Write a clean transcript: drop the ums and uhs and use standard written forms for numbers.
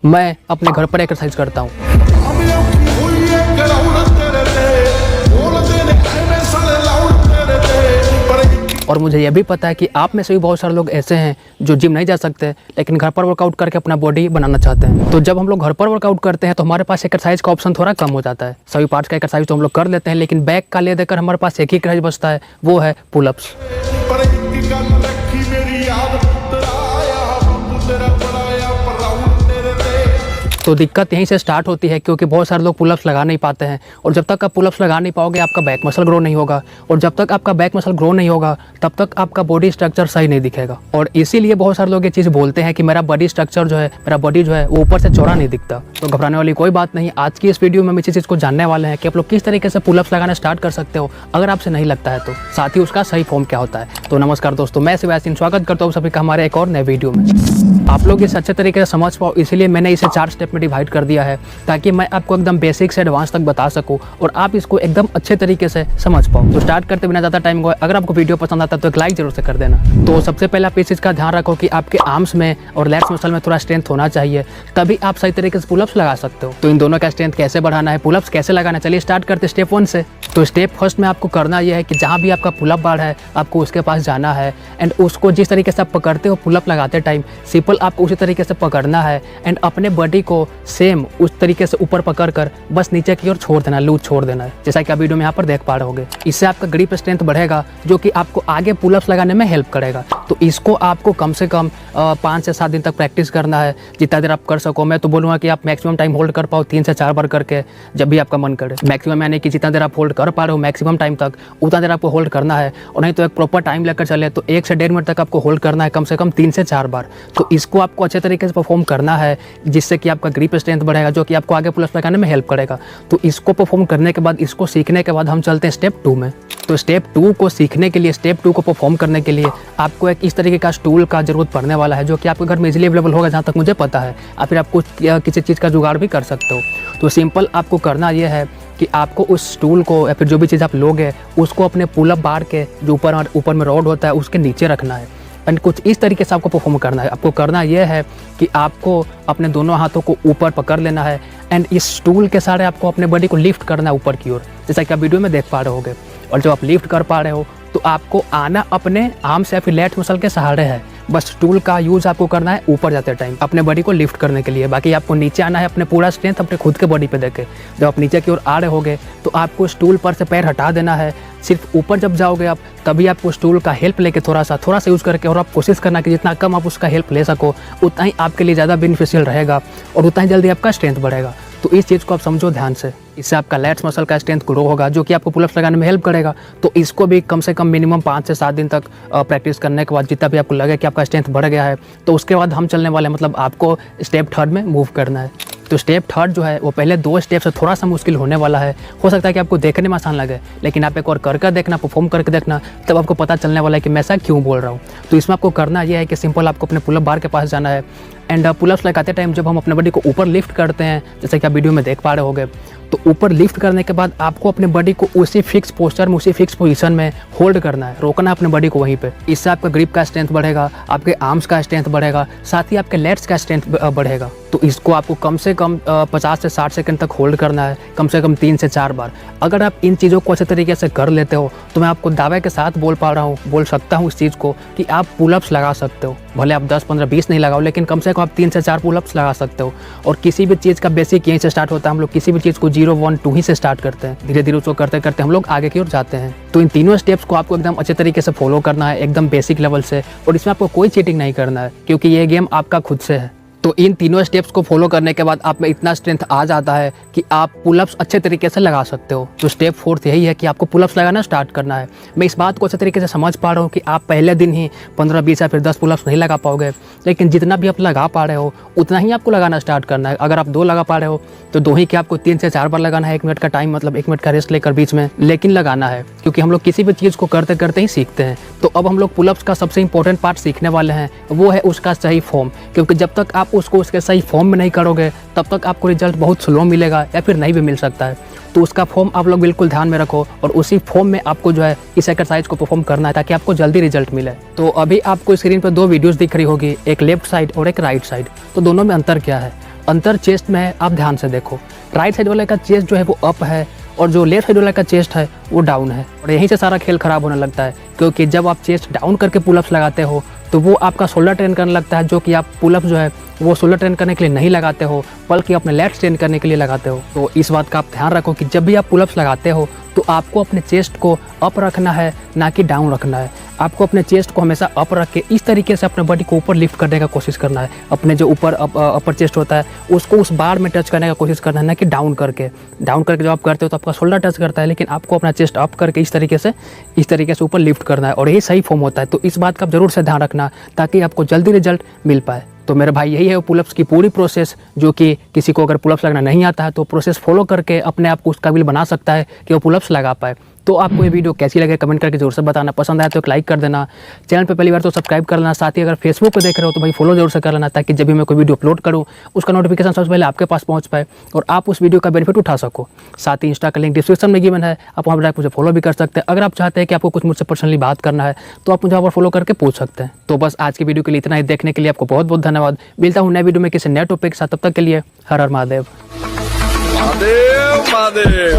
मैं अपने घर पर एक्सरसाइज करता हूँ। और मुझे यह भी पता है कि आप में से भी बहुत सारे लोग ऐसे हैं जो जिम नहीं जा सकते लेकिन घर पर वर्कआउट करके अपना बॉडी बनाना चाहते हैं। तो जब हम लोग घर पर वर्कआउट करते हैं तो हमारे पास एक्सरसाइज का ऑप्शन थोड़ा कम हो जाता है। सभी पार्ट्स का एक्सरसाइज तो हम लोग कर लेते हैं, लेकिन बैक का ले देकर हमारे पास एक ही एक्सरसाइज बचता है, वो है पुलअप्स। तो दिक्कत यहीं से स्टार्ट होती है, क्योंकि बहुत सारे लोग पुलअप्स लगा नहीं पाते हैं, और जब तक आप पुलअप्स लगा नहीं पाओगे आपका बैक मसल ग्रो नहीं होगा, और जब तक आपका बैक मसल ग्रो नहीं होगा तब तक आपका बॉडी स्ट्रक्चर सही नहीं दिखेगा। और इसीलिए बहुत सारे लोग ये चीज़ बोलते हैं कि मेरा बॉडी स्ट्रक्चर जो है, मेरा बॉडी जो है वो ऊपर से चौड़ा नहीं दिखता। तो घबराने वाली कोई बात नहीं। आज की इस वीडियो में हम इसी चीज़ को जानने वाले हैं कि आप लोग किस तरीके से पुलअप्स लगाना स्टार्ट कर सकते हो, अगर आपसे नहीं लगता है तो, साथ ही उसका सही फॉर्म क्या होता है। तो नमस्कार दोस्तों, मैं शिवासिन स्वागत करता हूँ सभी का हमारे एक और नए वीडियो में। आप लोग इसे अच्छे तरीके से समझ पाओ, इसीलिए मैंने इसे 4 स्टेप में डिवाइड कर दिया है, ताकि मैं आपको एकदम बेसिक से एडवांस तक बता सकूं और आप इसको एकदम अच्छे तरीके से समझ पाओ। तो स्टार्ट करते बिना ज़्यादा टाइम गए, अगर आपको वीडियो पसंद आता है तो एक लाइक जरूर से कर देना। तो सबसे पहले आप इस चीज़ का ध्यान रखो कि आपके आर्म्स में और लेग्स मसल में थोड़ा स्ट्रेंथ होना चाहिए, तभी आप सही तरीके से पुलअप्स लगा सकते हो। तो इन दोनों का स्ट्रेंथ कैसे बढ़ाना है, पुलअप्स कैसे लगाना, चलिए स्टार्ट करते स्टेप 1 से। तो स्टेप फर्स्ट में आपको करना यह है कि जहाँ भी आपका पुलअप बार है आपको उसके पास जाना है, एंड उसको जिस तरीके से आप पकड़ते हो पुलअप लगाते टाइम, सिंपल आपको उसी तरीके से पकड़ना है, एंड अपने बॉडी को सेम उस तरीके से ऊपर पकड़कर बस नीचे की ओर छोड़ देना, लूज छोड़ देना है, जैसा कि आप वीडियो में यहाँ पर देख पा रहे होगे। इससे आपका ग्रिप स्ट्रेंथ बढ़ेगा, जो कि आपको आगे पुलअप्स लगाने में हेल्प करेगा। तो इसको आपको कम से कम 5 से 7 दिन तक प्रैक्टिस करना है, जितना देर आप कर सको। मैं तो बोलूँगा कि आप मैक्सिमम टाइम होल्ड कर पाओ 3 से 4 बार करके, जब भी आपका मन करे। मैक्सिमम यानी कि जितना देर आप होल्ड कर पा रहे हो मैक्सिमम टाइम तक, उतना देर आपको होल्ड करना है, और नहीं तो एक प्रॉपर टाइम लेकर चले तो 1 से 1.5 मिनट तक आपको होल्ड करना है, कम से कम 3 से 4 बार। तो इसको आपको अच्छे तरीके से परफॉर्म करना है, जिससे कि आपका ग्रिप स्ट्रेंथ बढ़ेगा, जो कि आपको आगे पुलअप्स लगाने में हेल्प करेगा। तो इसको परफॉर्म करने के बाद, इसको सीखने के बाद हम चलते हैं स्टेप 2 में। तो स्टेप 2 को सीखने के लिए, स्टेप 2 को परफॉर्म करने के लिए आपको एक इस तरीके का स्टूल का जरूरत पड़ने वाला है, जो कि आपके घर में इजीली अवेलेबल होगा जहाँ तक मुझे पता है, या फिर आपको किसी चीज़ का जुगाड़ भी कर सकते हो। तो सिंपल आपको करना यह है कि आपको उस स्टूल को या फिर जो भी चीज़ आप लोगे उसको अपने पुलअप बार के जो ऊपर में रॉड होता है उसके नीचे रखना है, एंड कुछ इस तरीके से आपको परफॉर्म करना है। आपको करना यह है कि आपको अपने दोनों हाथों को ऊपर पकड़ लेना है, एंड इस स्टूल के सहारे आपको अपने बॉडी को लिफ्ट करना है ऊपर की ओर, जैसा कि आप वीडियो में देख पा रहे होगे। और जब आप लिफ्ट कर पा रहे हो तो आपको आना अपने आर्म्स या फिर लेट मसल के सहारे है। बस स्टूल का यूज़ आपको करना है ऊपर जाते टाइम अपने बॉडी को लिफ्ट करने के लिए। बाकी आपको नीचे आना है अपने पूरा स्ट्रेंथ अपने खुद के बॉडी पे देके। जब आप नीचे की ओर आ रहे होगे तो आपको स्टूल पर से पैर हटा देना है। सिर्फ ऊपर जब जाओगे आप, तभी आपको स्टूल का हेल्प लेके थोड़ा सा यूज़ करके, और आप कोशिश करना कि जितना कम आप उसका हेल्प ले सको उतना ही आपके लिए ज़्यादा बेनिफिशियल रहेगा, और उतना ही जल्दी आपका स्ट्रेंथ बढ़ेगा। तो इस चीज़ को आप समझो ध्यान से। इससे आपका लेट्स मसल का स्ट्रेंथ ग्रो होगा, जो कि आपको पुलअप्स लगाने में हेल्प करेगा। तो इसको भी कम से कम मिनिमम 5 से 7 दिन तक प्रैक्टिस करने के बाद, जितना भी आपको लगे कि आपका स्ट्रेंथ बढ़ गया है, तो उसके बाद हम चलने वाले, मतलब आपको स्टेप 3 में मूव करना है। तो स्टेप 3 जो है वो पहले 2 स्टेप से थोड़ा सा मुश्किल होने वाला है। हो सकता है कि आपको देखने में आसान लगे, लेकिन आप एक और करके देखना, परफॉर्म करके देखना, तब आपको पता चलने वाला है कि मैं ऐसा क्यों बोल रहा हूँ। तो इसमें आपको करना यह है कि सिंपल आपको अपने पुलअप बार के पास जाना है, एंड पुलअप्स लगाते टाइम जब हम अपने बॉडी को ऊपर लिफ्ट करते हैं, जैसे कि आप वीडियो में देख पा रहे होगे, तो ऊपर लिफ्ट करने के बाद आपको अपने बॉडी को उसी फिक्स पोस्चर में, उसी फिक्स पोजीशन में होल्ड करना है, रोकना है अपने बॉडी को वहीं पे। इससे आपका ग्रिप का स्ट्रेंथ बढ़ेगा, आपके आर्म्स का स्ट्रेंथ बढ़ेगा, साथ ही आपके लेग्स का स्ट्रेंथ बढ़ेगा। तो इसको आपको कम से कम 50 से 60 सेकंड तक होल्ड करना है, कम से कम 3 से 4 बार। अगर आप इन चीज़ों को अच्छे तरीके से कर लेते हो तो मैं आपको दावे के साथ बोल सकता हूँ इस चीज़ को कि आप पुलअप्स लगा सकते हो। भले आप 10, 15, 20 नहीं लगाओ, लेकिन कम से कम आप 3 से 4 पुलअप्स लगा सकते हो। और किसी भी चीज़ का बेसिक यहीं से स्टार्ट होता है। हम लोग किसी भी चीज़ को 0, 1, 2 ही से स्टार्ट करते हैं, धीरे धीरे उसको करते करते हम लोग आगे की ओर जाते हैं। तो इन तीनों स्टेप्स को आपको एकदम अच्छे तरीके से फॉलो करना है, एकदम बेसिक लेवल से, और इसमें आपको कोई चीटिंग नहीं करना है, क्योंकि ये गेम आपका खुद से है। तो इन तीनों स्टेप्स को फॉलो करने के बाद आप में इतना स्ट्रेंथ आ जाता है कि आप पुलअप्स अच्छे तरीके से लगा सकते हो। तो स्टेप 4 यही है कि आपको पुलअप्स लगाना स्टार्ट करना है। मैं इस बात को अच्छे तरीके से समझ पा रहा हूँ कि आप पहले दिन ही 15, 20 या फिर 10 पुलअप्स नहीं लगा पाओगे, लेकिन जितना भी आप लगा पा रहे हो उतना ही आपको लगाना स्टार्ट करना है। अगर आप 2 लगा पा रहे हो तो 2 ही के आपको 3 से 4 बार लगाना है, 1 मिनट का टाइम, मतलब 1 मिनट का रेस्ट लेकर बीच में, लेकिन लगाना है, क्योंकि हम लोग किसी भी चीज़ को करते करते ही सीखते हैं। तो अब हम लोग पुलअप्स का सबसे इंपॉर्टेंट पार्ट सीखने वाले हैं, वो है उसका सही फॉर्म। क्योंकि जब तक आप उसको उसके सही फॉर्म में नहीं करोगे तब तक आपको रिजल्ट बहुत स्लो मिलेगा, या फिर नहीं भी मिल सकता है। तो उसका फॉर्म आप लोग बिल्कुल ध्यान में रखो, और उसी फॉर्म में आपको जो है इस एक्सरसाइज को परफॉर्म करना है, ताकि आपको जल्दी रिजल्ट मिले। तो अभी आपको स्क्रीन पर 2 वीडियोस दिख रही होगी, एक लेफ्ट साइड और एक राइट साइड। तो दोनों में अंतर क्या है? अंतर चेस्ट में है, आप ध्यान से देखो। राइट साइड वाले का चेस्ट जो है वो अप है और जो लेफ्ट साइड वाला का चेस्ट है वो डाउन है। और यहीं से सारा खेल खराब होने लगता है, क्योंकि जब आप चेस्ट डाउन करके पुलअप्स लगाते हो तो वो आपका शोल्डर ट्रेन करने लगता है, जो कि आप पुलअप्स जो है वो शोल्डर ट्रेन करने के लिए नहीं लगाते हो, बल्कि अपने लेग्स ट्रेन करने के लिए लगाते हो। तो इस बात का आप ध्यान रखो कि जब भी आप पुलअप्स लगाते हो तो आपको अपने चेस्ट को अप रखना है, ना कि डाउन रखना है। आपको अपने चेस्ट को हमेशा अप रख के इस तरीके से अपने बॉडी को ऊपर लिफ्ट करने का कोशिश करना है। अपने जो ऊपर अपर चेस्ट होता है उसको उस बार में टच करने का कोशिश करना है, ना कि डाउन करके। डाउन करके जब आप करते हो तो आपका शोल्डर टच करता है, लेकिन आपको अपना चेस्ट अप करके इस तरीके से ऊपर लिफ्ट करना है, और यही सही फॉर्म होता है। तो इस बात का आप जरूर से ध्यान रखना, ताकि आपको जल्दी रिजल्ट मिल पाए। तो मेरे भाई यही है पुलअप्स की पूरी प्रोसेस, जो कि किसी को अगर पुलअप्स लगना नहीं आता है तो प्रोसेस फॉलो करके अपने आप को उस काबिल बना सकता है कि वो पुलअप्स लगा पाए। तो आपको ये वीडियो कैसी लगे कमेंट करके जरूर से बताना। पसंद आया तो एक लाइक कर देना, चैनल पे पहली बार तो सब्सक्राइब कर लेना, साथ ही अगर फेसबुक पे देख रहे हो तो भाई फॉलो जरूर से कर लेना, ताकि जब भी मैं कोई वीडियो अपलोड करूँ उसका नोटिफिकेशन सबसे पहले आपके पास पहुँच पाए और आप उस वीडियो का बेनिफिट उठा सको। साथ ही इंस्टा का लिंक डिस्क्रिप्शन में गिवन है, आप वहाँ पर मुझे फॉलो भी कर सकते हैं। अगर आप चाहते हैं कि आपको कुछ मुझसे पर्सनली बात करना है तो आप मुझे वहाँ पर फॉलो करके पूछ सकते हैं। तो बस आज की वीडियो के लिए इतना ही। देखने के लिए आपको बहुत बहुत धन्यवाद। मिलता हूँ नए वीडियो में किसी नए टॉपिक के साथ, तब तक के लिए हर हर महादेव। महादेव महादेव